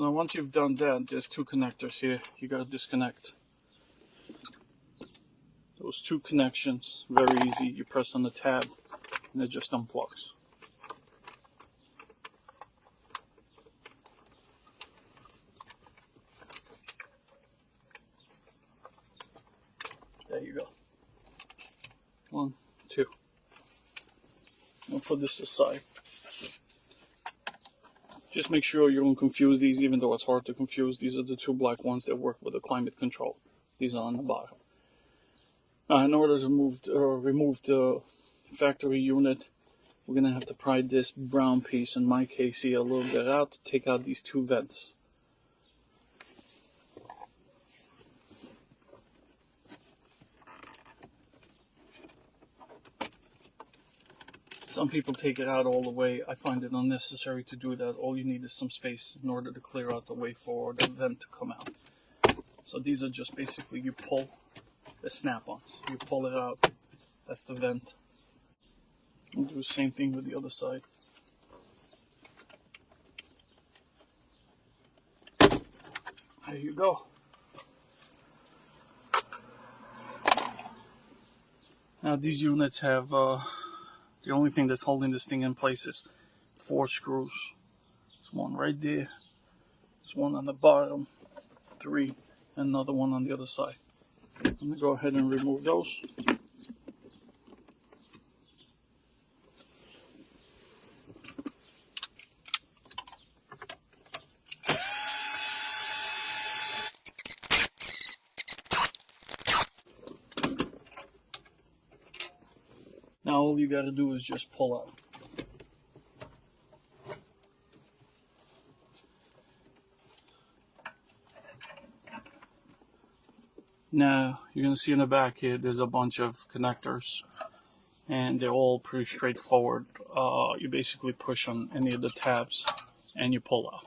So now once you've done that, there's two connectors here. You got to disconnect those two connections. Very easy. You press on the tab and it just unplugs. There you go. 1, 2. I'll put this aside. Just make sure you don't confuse these, even though it's hard to confuse. These are the two black ones that work with the climate control. These are on the bottom. In order to remove the factory unit, we're going to have to pry this brown piece, in my case here, a little bit out to take out these two vents. Some people take it out all the way. I find it unnecessary to do that. All you need is some space in order to clear out the way for the vent to come out. So these are just basically, you pull the snap-ons. You pull it out. That's the vent. We'll do the same thing with the other side. There you go. Now these units have the only thing that's holding this thing in place is 4 screws. There's one right there. There's one on the bottom, 3, and another one on the other side. I'm going to go ahead and remove those. Now all you got to do is just pull out. Now you're going to see in the back here there's a bunch of connectors and they're all pretty straightforward. You basically push on any of the tabs and you pull out.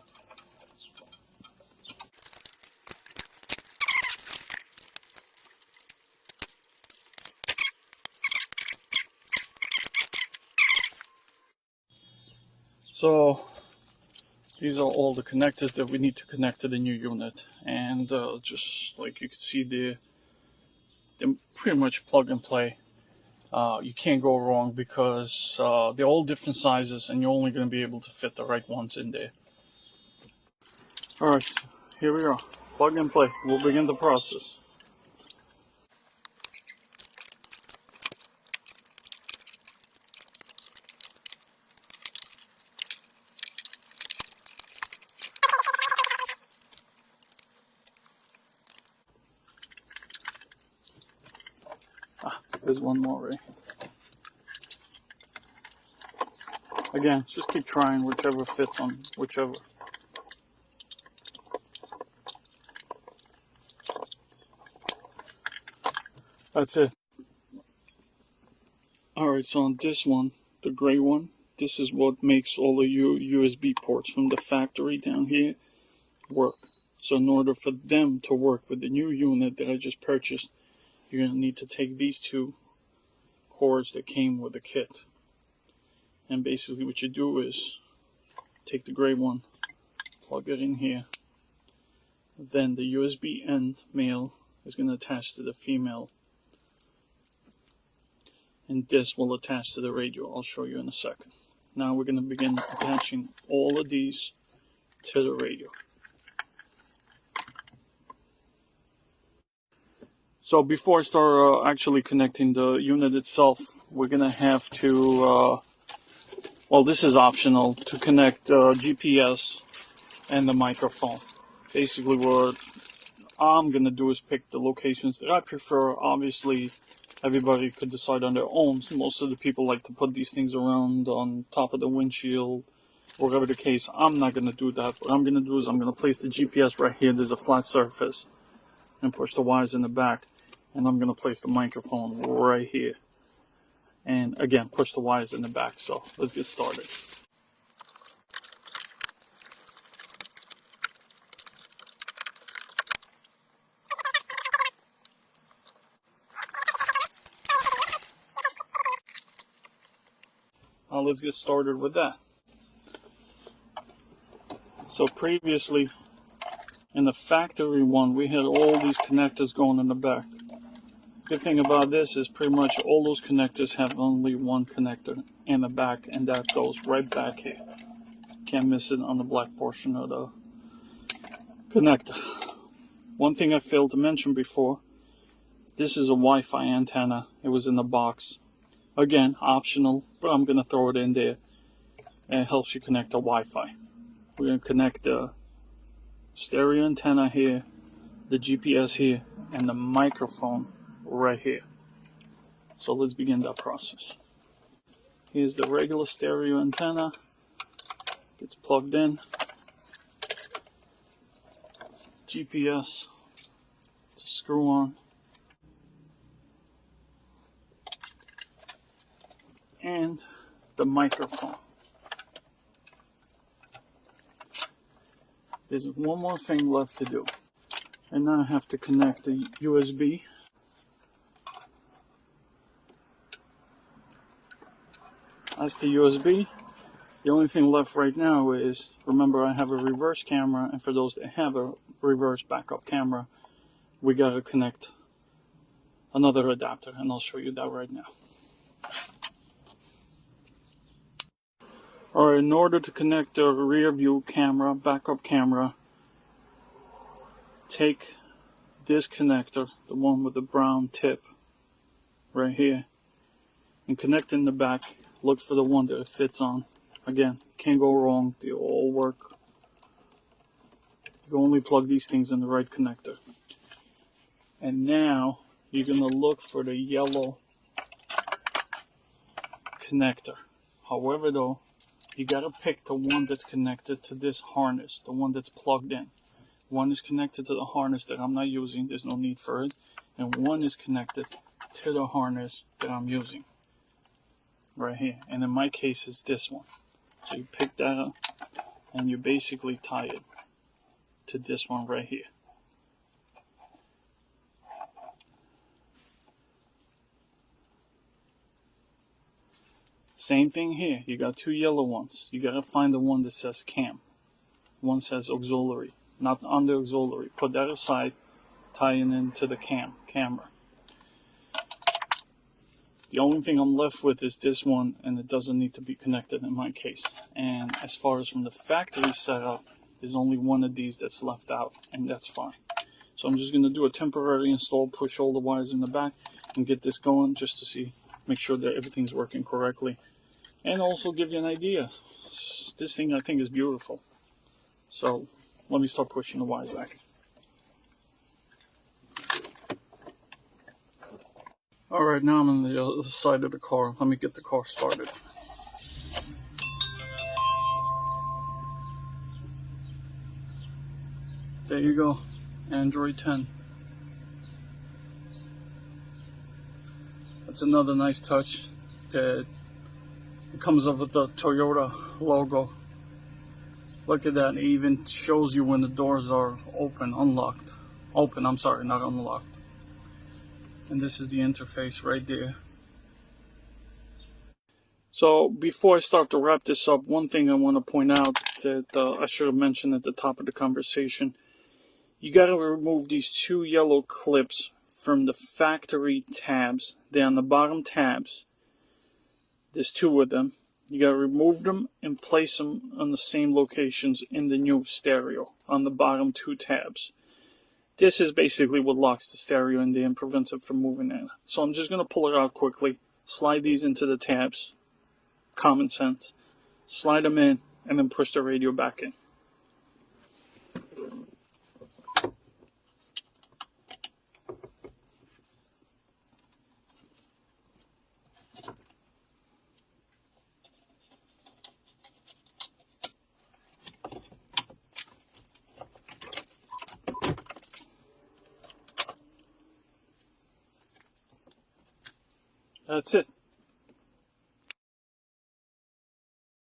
So these are all the connectors that we need to connect to the new unit, and just like you can see, they're pretty much plug and play. You can't go wrong because they're all different sizes and you're only going to be able to fit the right ones in there. Alright, so here we are. Plug and play. We'll begin the process. There's one more right here. Again, just keep trying whichever fits on whichever. That's it. Alright, so on this one, the gray one, this is what makes all the USB ports from the factory down here work. So in order for them to work with the new unit that I just purchased, you're going to need to take these two cords that came with the kit. And basically what you do is take the gray one, plug it in here. Then the USB end male is going to attach to the female. And this will attach to the radio. I'll show you in a second. Now we're going to begin attaching all of these to the radio. So before I start actually connecting the unit itself, we're going to have to, well, this is optional, to connect GPS and the microphone. Basically what I'm going to do is pick the locations that I prefer. Obviously, everybody could decide on their own. Most of the people like to put these things around on top of the windshield, or whatever the case. I'm not going to do that. What I'm going to do is I'm going to place the GPS right here. There's a flat surface. And push the wires in the back. And I'm going to place the microphone right here. And again, push the wires in the back. So let's get started. Let's get started with that. So previously, In the factory one, we had all these connectors going in the back. Good thing about this is pretty much all those connectors have only one connector in the back, and that goes right back here. Can't miss it on the black portion of the connector. One thing I failed to mention before, this is a Wi-Fi antenna. It was in the box. Again, optional, but I'm going to throw it in there. And it helps you connect to Wi-Fi. We're going to connect the stereo antenna here, the GPS here, and the microphone right here. So let's begin that process. Here's the regular stereo antenna. Gets plugged in. GPS. It's a screw on. And the microphone. There's one more thing left to do. And now I have to connect the USB. That's the USB. The only thing left right now is, remember I have a reverse camera, and for those that have a reverse backup camera, we gotta connect another adapter, and I'll show you that right now. Alright, in order to connect the rear view camera, backup camera, take this connector, the one with the brown tip right here, and connect in the back. Look for the one that it fits on. Again, can't go wrong, they all work. You only plug these things in the right connector. And now you're going to look for the yellow connector. However though, you got to pick the one that's connected to this harness, the one that's plugged in. One is connected to the harness that I'm not using, there's no need for it. And one is connected to the harness that I'm using. Right here. And in my case, it's this one. So you pick that up and you basically tie it to this one right here. Same thing here. You got two yellow ones. You gotta find the one that says cam. One says auxiliary, not on the auxiliary. Put that aside, tie it into the camera. The only thing I'm left with is this one, and it doesn't need to be connected in my case. And as far as from the factory setup, there's only one of these that's left out, and that's fine. So I'm just going to do a temporary install, push all the wires in the back, and get this going just to see, make sure that everything's working correctly. And also give you an idea. This thing I think is beautiful. So let me start pushing the wires back. Alright, now I'm on the other side of the car. Let me get the car started. There you go, Android 10. That's another nice touch that it comes up with the Toyota logo. Look at that, it even shows you when the doors are open, unlocked. Open, I'm sorry, not unlocked. And this is the interface right there. So before I start to wrap this up, one thing I want to point out that I should have mentioned at the top of the conversation. You got to remove these two yellow clips from the factory tabs. They're on the bottom tabs. There's two of them. You got to remove them and place them on the same locations in the new stereo on the bottom two tabs. This is basically what locks the stereo in there and prevents it from moving in. So I'm just going to pull it out quickly, slide these into the tabs, common sense, slide them in, and then push the radio back in. That's it.